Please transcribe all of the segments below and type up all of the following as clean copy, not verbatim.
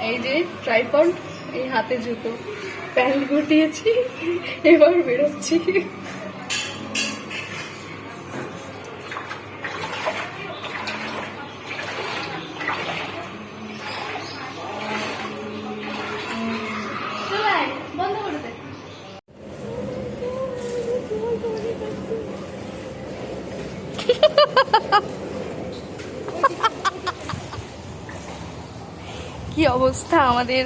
এই যে ট্রাইপড, এই হাতে জুতো, প্যান্ট গুটিয়েছি, এবার বেরোচ্ছি। বন্ধ করে দে। কি অবস্থা আমাদের,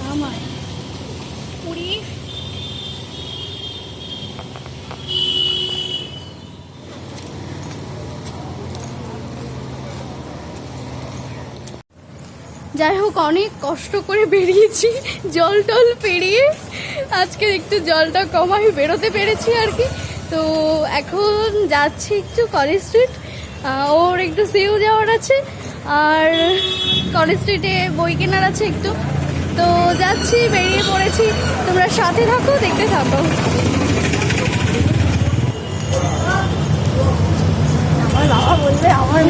নামায় পুরী। যাই হোক, অনেক কষ্ট করে বেরিয়েছি, জল টল পেরিয়ে আজকে একটু জলটা কমাই বেরোতে পেরেছি আর কি। তো এখন যাচ্ছি একটু কলেজ স্ট্রিট, ওর একটু সিউ যাওয়ার আছে, আর কলেজ স্ট্রিটে বই কেনার আছে একটু। তো যাচ্ছি, বেরিয়ে পড়েছি, তোমরা সাথে থাকো, দেখতে থাকো। আমার বাবা বলবে আমার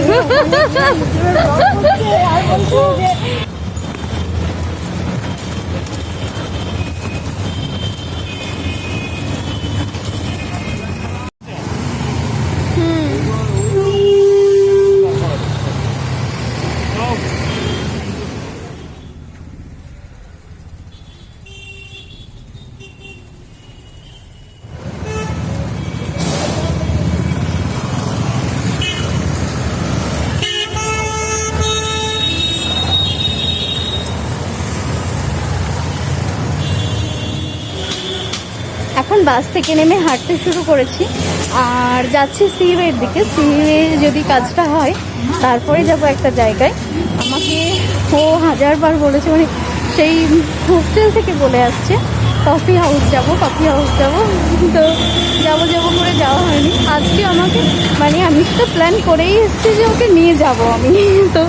এখন বাস থেকে নেমে হাঁটতে শুরু করেছি, আর যাচ্ছি সিওয়ের দিকে। সিওয়ে যদি কাজটা হয় তারপরে যাব একটা জায়গায়। আমাকে ও 1000 বার বলেছে, মানে সেই হোস্টেল থেকে বলে আসছে কফি হাউস যাব, কফি হাউস যাব। তো যাবো যাবো করে যাওয়া হয়নি। আজকে আমাকে, মানে আমি তো প্ল্যান করেই এসেছি যে ওকে নিয়ে যাব আমি। তো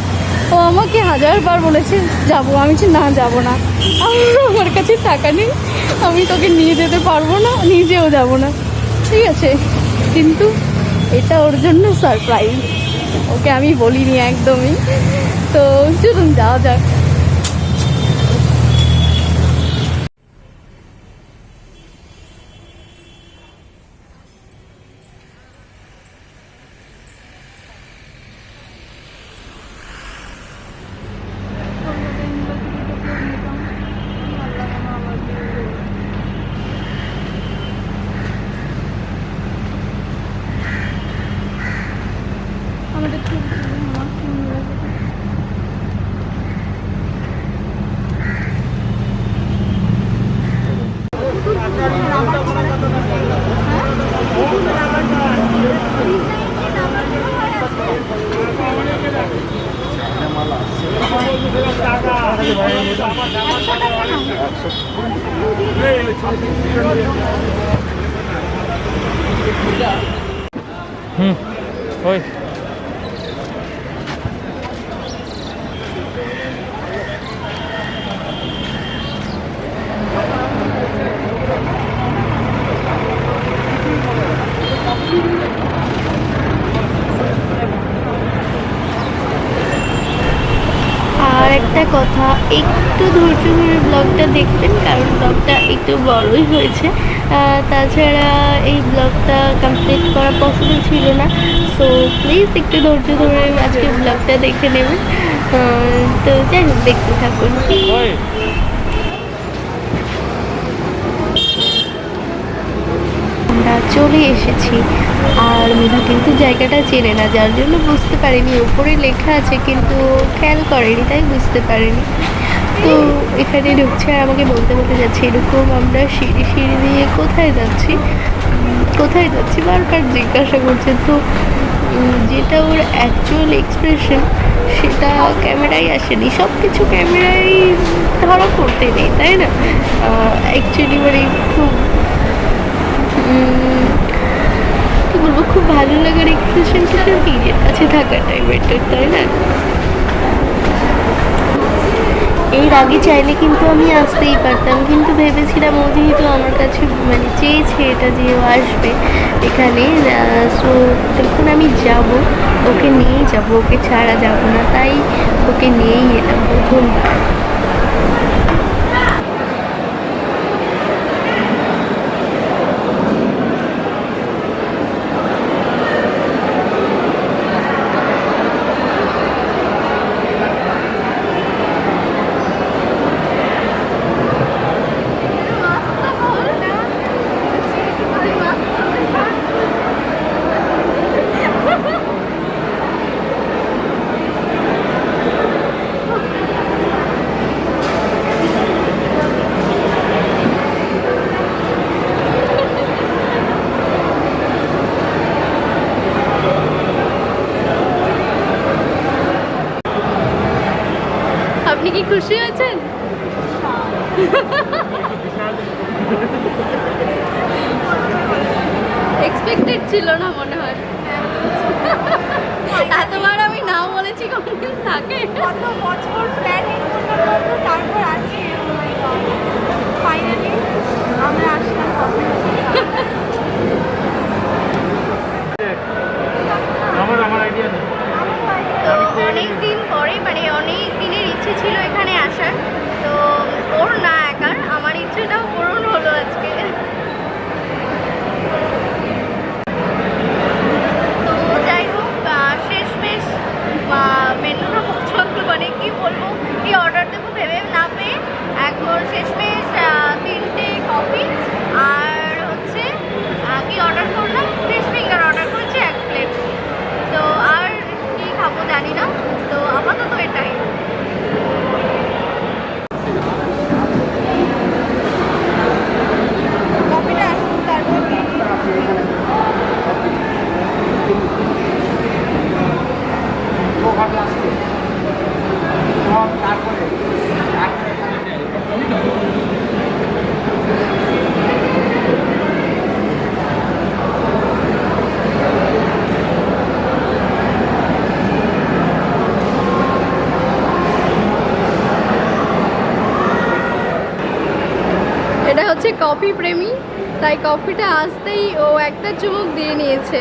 ও আমাকে 1000 বার বলেছে যাবো, আমি যে না যাবো না, আমার কাছে টাকা নেই, আমি তোকে নিয়ে যেতে পারবো না, নিজেও যাব না, ঠিক আছে। কিন্তু এটা ওর জন্য সারপ্রাইজ, ওকে আমি বলিনি একদমই। তো চলুন যাওয়া যাক। ওই আর একটা কথা, একটু ধৈর্য ধরে ব্লগটা দেখবেন, কারণ ব্লগটা একটু বড়ই হয়েছে। তাছাড়া এই ব্লগটা কমপ্লিট করা পসিবল ছিল না, সো প্লিজ একটু ধৈর্য ধরে আজকে ব্লগটা দেখে নেবেন। তো যাই হোক, দেখতে থাকুন। আমরা চলে এসেছি, আর মিঠু কিন্তু জায়গাটা চেনে না, যার জন্য বুঝতে পারিনি। উপরে লেখা আছে কিন্তু খেয়াল করেনি, তাই বুঝতে পারেনি। তো এখানে ঢুকছে আর আমাকে বলতে বলতে যাচ্ছে এরকম আমরা সিঁড়ি সিঁড়ি দিয়ে কোথায় যাচ্ছি কোথায় যাচ্ছি বারবার জিজ্ঞাসা করছে। তো যেটা ওর অ্যাকচুয়াল এক্সপ্রেশন সেটা ক্যামেরায় আসেনি, সব কিছু ক্যামেরায় ধরা পড়তে নেই, তাই না? অ্যাকচুয়ালি মানে খুব কী বলবো, খুব ভালো লাগার এক্সপ্রেশনটা তো নিজের কাছে থাকাটাই বেটার, তাই না? এর আগে চাইলে কিন্তু আমি আসতেই পারতাম, কিন্তু ভেবেছিলাম ও যেহেতু আমার কাছে মানে চেয়েছে এটা যে ও আসবে এখানে, সো যখন আমি যাব ওকে নিয়েই যাব, ওকে ছাড়া যাব না, তাই ওকে নিয়েই এলাম প্রথমবার। আপনি কি খুশি হয়েছেন? এক্সপেক্টেড ছিল না মনে হয়। এতবার আমি না বলেছি কোনদিন থাকে। কত বছর প্ল্যানিং করলাম, তারপর আজকে ফাইনালি আমরা আসলাম। আমার আইডিয়া নেই। তো অনেক দিন পরে মানে অনেক দিনের ইচ্ছে ছিল এখানে আসার, তো ওর না একার আমার ইচ্ছেটাও পূরণ হলো আজকে। তো যাই হোক, শেষমেশ মেনুটা পছন্দ মানে কি বলবো, কি অর্ডার দেবো ভেবে না পেয়ে এখন শেষমেশ 3টে কফি আর হচ্ছে কি অর্ডার করলাম, ফিশ ফিঙ্গার অর্ডার করেছি 1 প্লেট। তো আর কি খাবো জানি না, তো আপাতত এটাই। কপিটা আসুন তারপর এটা হচ্ছে কফি প্রেমী, তাই কফিটা আসতেই ও একটা চুমুক দিয়ে নিয়েছে।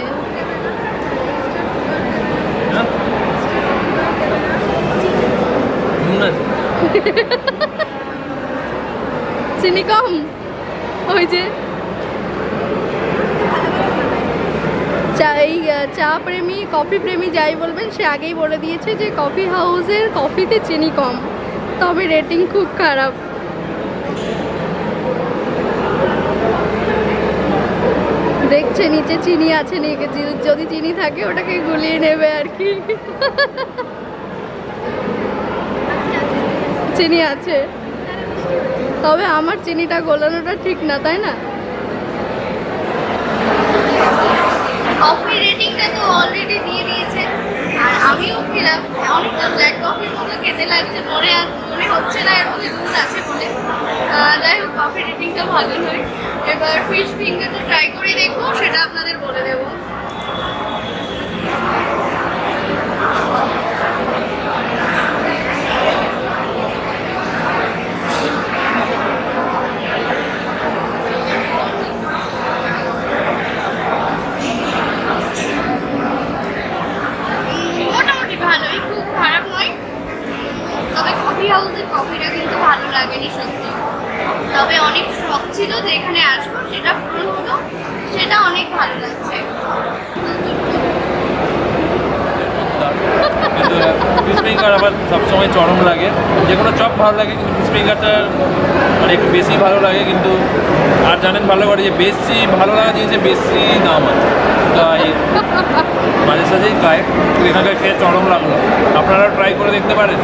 চিনি কম, ওই যে চা প্রেমী কফি প্রেমী যাই বলবেন সে আগেই বলে দিয়েছে যে কফি হাউসের কফিতে চিনি কম, তবে রেটিং খুব খারাপ। দেখছে নিচে চিনি আছে নাকি, যদি চিনি থাকে ওটাকে গুলিয়ে নেবে আর কি। চিনি আছে, তবে আমার চিনিটা গলানোটা ঠিক না, তাই না? কফি রেটিংটা তো অলরেডি দিয়ে দিয়েছে, আর আমিও খেলাম, অনেকটা ব্ল্যাক কফির মতো খেতে লাগছে, মনে হচ্ছে না এর মধ্যে দুধ আছে বলে। যাই হোক, কফি রেটিংটা ভালো নয়। এবার ফিশ ফিঙ্গারটা ট্রাই করে দেখবো, সেটা আপনাদের বলে দেবো। মোটামুটি ভালোই, খুব খারাপ নয়, তবে কফি হাউসের কফিটা কিন্তু ভালো লাগেনি সত্যি। তবে অনেক শখ ছিল যে এখানে আসবো, সেটা পূরণ হলো, সেটা অনেক ভালো লাগছে। ফিশ ফিঙ্গার আবার সবসময় চরম লাগে, যে কোনো চপ ভালো লাগে, কিন্তু ফিশ ফিঙ্গারটা মানে একটু বেশি ভালো লাগে। কিন্তু আর জানেন ভালো করে যে বেশি ভালো লাগা জিনিসে বেশি দাম আছে, তাই মাঝে সাঝেই খায়, কিন্তু এখানকার খেয়ে চরম লাগলো। আপনারা ট্রাই করে দেখতে পারেন।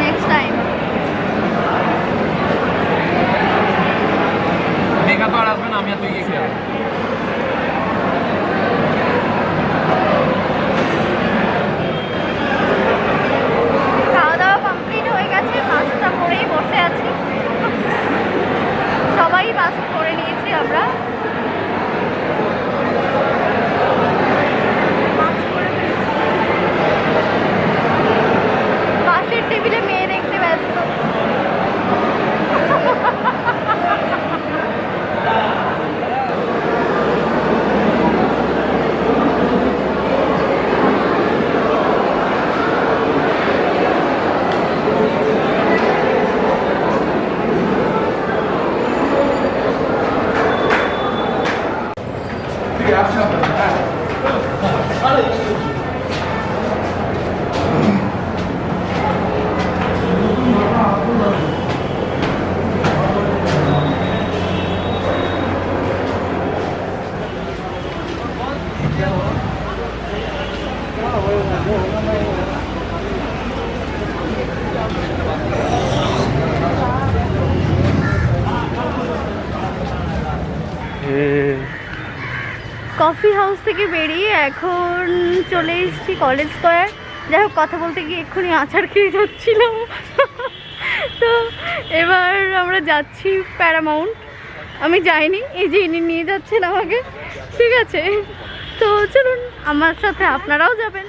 নেক্সট টাইম মেঘা তো আর আসবে না, আমি আর তুই গিয়ে খেয়ে কফি হাউস থেকে বেরিয়ে এখন চলে এসেছি কলেজ স্কোয়ার। যাই হোক, কথা বলতে গিয়ে এক্ষুনি আচার খেয়ে যাচ্ছিলাম। তো এবার আমরা যাচ্ছি প্যারামাউন্ট। আমি যাইনি, এই যে ইনি নিয়ে যাচ্ছেন আমাকে, ঠিক আছে? তো চলুন আমার সাথে আপনারাও যাবেন।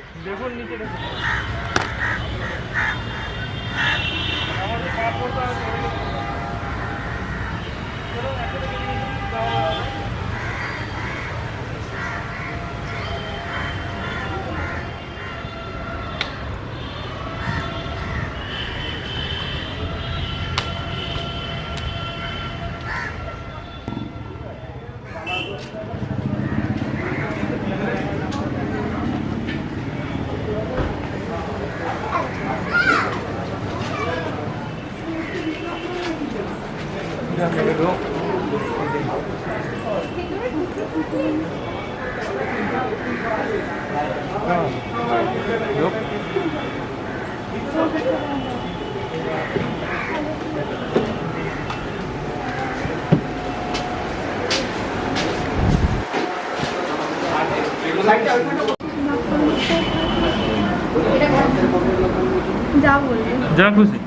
যা বলবে, যা খুশি।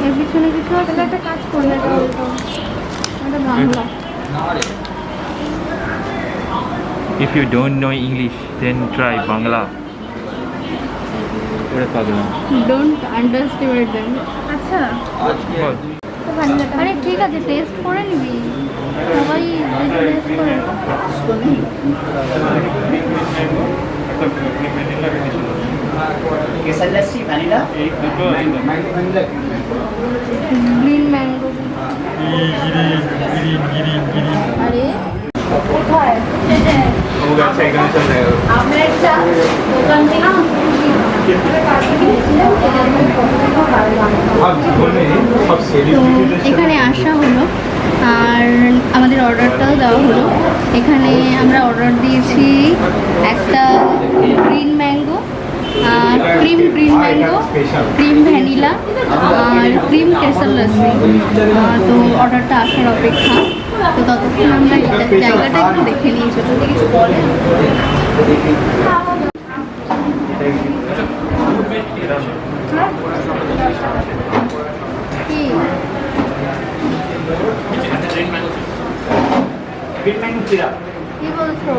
এর পিছনে কিছু আসলে একটা কাজ করলে এটা Bangla. If you don't know English, then try Bangla. ওরে পাগলা। Don't underestimate them. আচ্ছা, বল। আরে ঠিক আছে, টেস্ট করে নিবি, সবাই টেস্ট করে। केसर लस्सी वैनिला গ্রিন ম্যাঙ্গো। আরে কোথায়? আপনার চা দোকান থেকে এখানে আসা হলো আর আমাদের অর্ডারটাও দেওয়া হলো। এখানে আমরা অর্ডার দিয়েছি একটা green mango, cream green mango, cream vanilla আর ক্রিম কেসার লস্যি। তো অর্ডারটা আসার অপেক্ষা। তো ততক্ষণ আমরা জায়গাটা একটু দেখে নিই, ছোটো থেকে কিছু বলে। কি কি বলছো?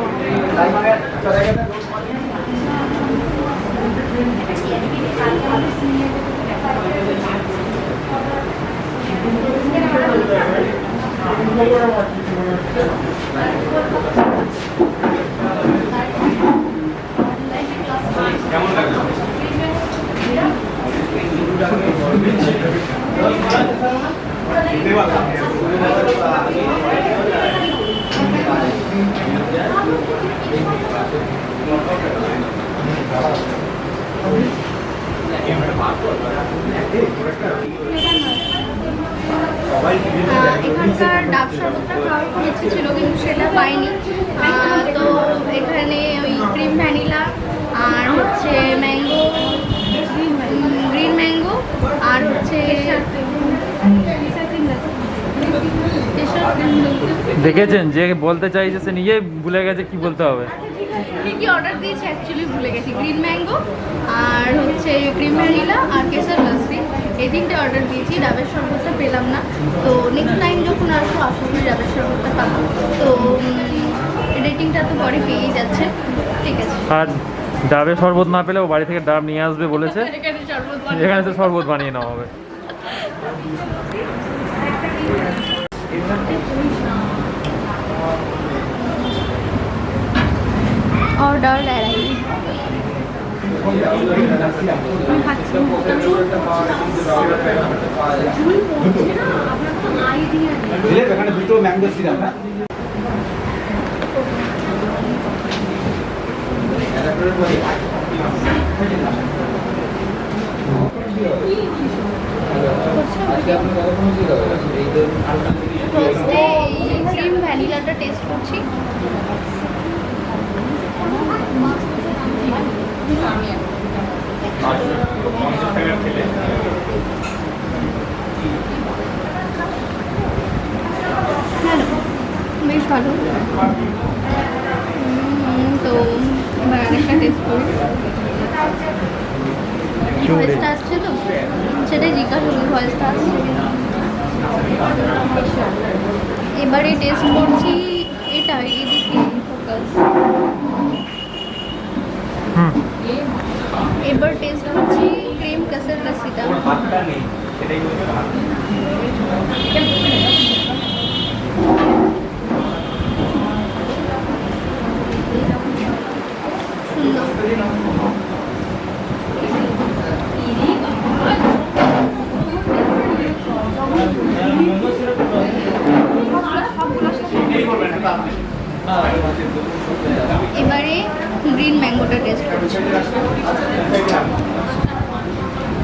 কেমন লাগলো? এখানকার ডাব শরবতটা খাওয়ার খুব ইচ্ছে ছিল, কিন্তু সেটা পাইনি। তো এখানে ওই ক্রিম ভ্যানিলা আর হচ্ছে ম্যাঙ্গো, গ্রিন ম্যাঙ্গো আর হচ্ছে দেখেছেন যে বলতে চাইছে সে নিজে ভুলে গেছে কি বলতে হবে। কি কি অর্ডার দিয়েছি অ্যাকচুয়ালি ভুলে গেছি। গ্রিন ম্যাঙ্গো আর হচ্ছে ক্রিম ভ্যানিলা আর কেসার লস্যি, এই তিনটে অর্ডার দিয়েছি। ডাবের শরবতটা পেলাম না, তো নেক্সট টাইম যখন আসবো আশা করি ডাবের শরবতটা পাবো। তো রেটিংটা তো পরে পেয়েই যাচ্ছে, ঠিক আছে। আর ডাবের শরবত না পেলে ও বাড়ি থেকে ডাব নিয়ে আসবে বলেছে। এখানে শরবত এখানে তো শরবত বানিয়ে নেওয়া হবে। অর্ডার এড়াই এখানে দুটো ম্যাঙ্গো সিরাপ। ফার্স্টে ক্রিম ভ্যানিলাটা টেস্ট করছি। বেশ ভালো। এবারে গ্রিন ম্যাঙ্গোটা টেস্ট করছি।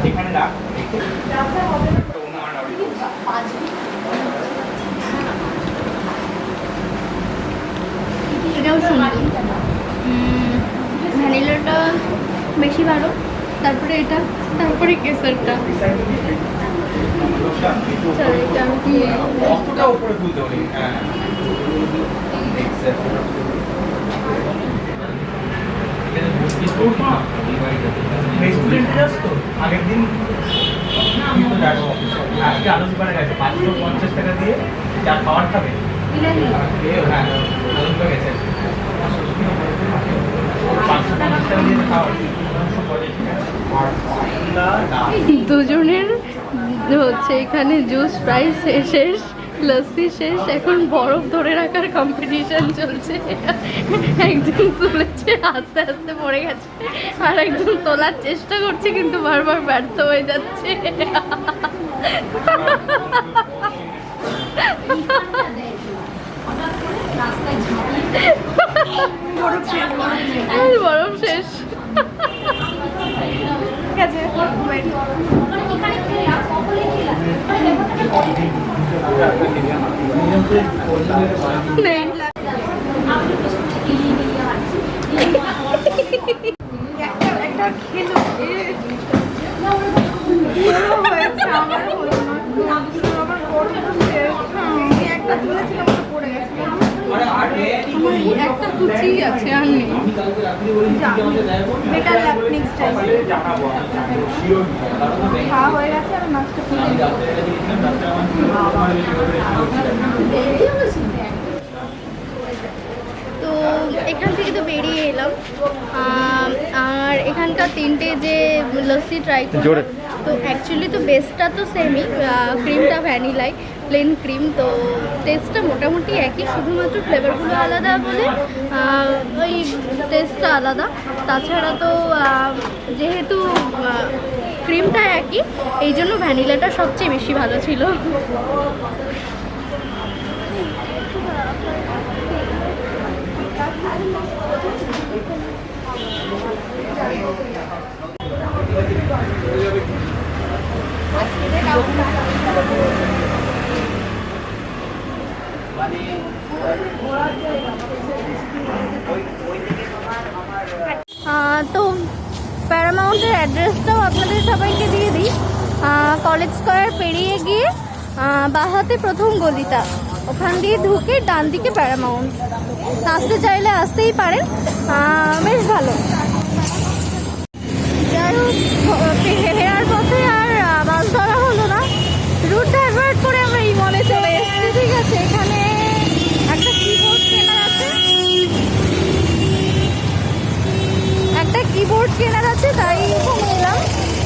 এখানে রাখ এটাও সুন্দর, ভ্যানিলাটা বেশি ভালো, তারপরে এটা, তারপরে কেসারটা। চলো এটা আমি কি অতটা উপরে তুলতে পারি। হ্যাঁ রেস্টুরেন্টে যাস তো আগের দিন তুই তো যাস আজকে আলোচ করে গেছে 550 টাকা দিয়ে যা খাবার খাবে হ্যাঁ আলোচ করে গেছে 550 টাকা দিয়ে খাবার দুজনের হচ্ছে এখানে জুস প্রাইস শেষ, লস্যি শেষ, এখন বরফ ধরে রাখার কম্পিটিশন চলছে। একজন তুলেছে, আস্তে আস্তে পড়ে গেছে, আর একজন তোলার চেষ্টা করছে কিন্তু বারবার ব্যর্থ হয়ে যাচ্ছে। বরফ শেষ। ঠিক আছে, নেই। একটা খেলো হয়েছে আমার হলো না, আমার বড় একটা তুলেছিলাম পড়ে গেছে। একটা কুচি আছে আর নেই। Better luck next time. খাওয়া হয়ে গেছে আর মাছটা খুলে তো এখান থেকে তো বেরিয়ে এলাম, আর এখানকার তিনটে যে লস্যি ট্রাই করলাম, তো অ্যাকচুয়ালি তো বেস্টটা তো সেমই, ক্রিমটা ভ্যানিলাই প্লেন ক্রিম, তো টেস্টটা মোটামুটি একই, শুধুমাত্র ফ্লেভারগুলো আলাদা বলে ওই টেস্টটা আলাদা। তাছাড়া তো যেহেতু ক্রিমটা একই, এই জন্য ভ্যানিলাটা সবচেয়ে বেশি ভালো ছিল। তো প্যারামাউন্টের অ্যাড্রেসটাও আপনাদের সবাইকে দিয়ে দিই। কলেজ স্কোয়ার পেরিয়ে গিয়ে বাহাতে প্রথম গলিটা, ওখান দিয়ে ঢুকে ডান দিকে প্যারামাউন্ট। আসতে চাইলে আসতেই পারেন, বেশ ভালো। যাই হোক, ফেরার পথে আর বাস ধরা হলো না, রুট ডাইভার্ট করে আমরা এই মলে চলে এসেছি। ঠিক আছে, এখানে একটা কিবোর্ড কেনার আছে, তাই এলাম,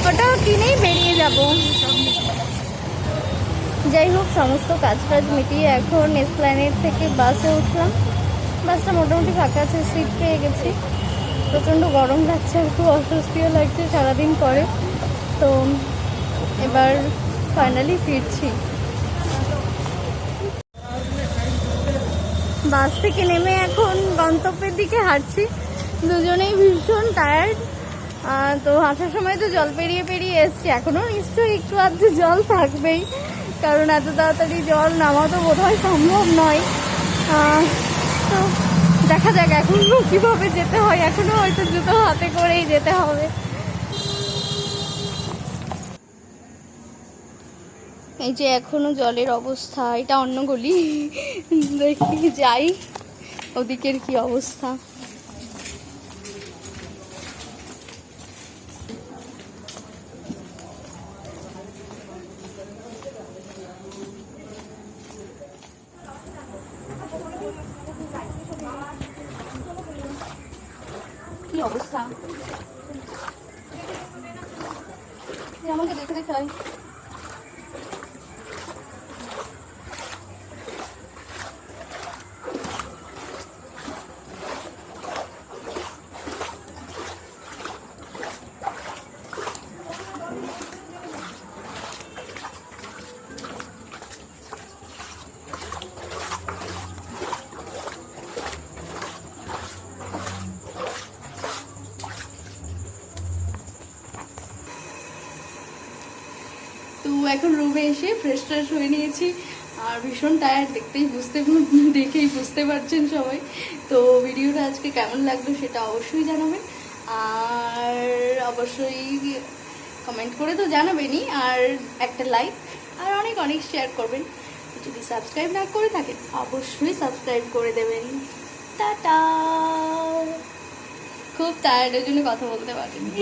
ওটা কিনেই বেরিয়ে যাব। যাই হোক, সমস্ত কাজ মিটিয়ে এখন এসপ্ল্যানেড থেকে বাসে উঠলাম। বাসটা মোটামুটি ফাঁকা আছে, সিট পেয়ে গেছি। প্রচণ্ড গরম লাগছে আর খুব অস্বস্তিও লাগছে সারাদিন পরে। তো এবার ফাইনালি ফিরছি। বাস থেকে নেমে এখন গন্তব্যের দিকে হাঁটছি, দুজনেই ভীষণ টায়ার্ড। তো আসার সময় তো জল পেরিয়ে এসছি, এখনও নিশ্চয়ই একটু আধটু জল থাকবেই, কারণ এত তাড়াতাড়ি জল নামা তো বোধহয় সম্ভব নয়। তো দেখা যাক এখনও কীভাবে যেতে হয়, এখনও হয়তো জুতো হাতে করেই যেতে হবে। এই যে এখনো জলের অবস্থা, এটা অন্য গলি, দেখি যাই ওদিকের কি অবস্থা। কি অবস্থা আমাকে দেখে হয়। এখন রুমে এসে ফ্রেশ ট্রেশ হয়ে নিয়েছি আর ভীষণ টায়ার্ড, দেখেই বুঝতে পারছেন সবাই। তো ভিডিওটা আজকে কেমন লাগলো সেটা অবশ্যই জানাবেন, আর অবশ্যই কমেন্ট করে তো জানাবেনই, আর একটা লাইক আর অনেক অনেক শেয়ার করবেন। যদি সাবস্ক্রাইব না করে থাকেন অবশ্যই সাবস্ক্রাইব করে দেবেন। টাটা। খুব টায়ার্ডের জন্য কথা বলতে পারিনি।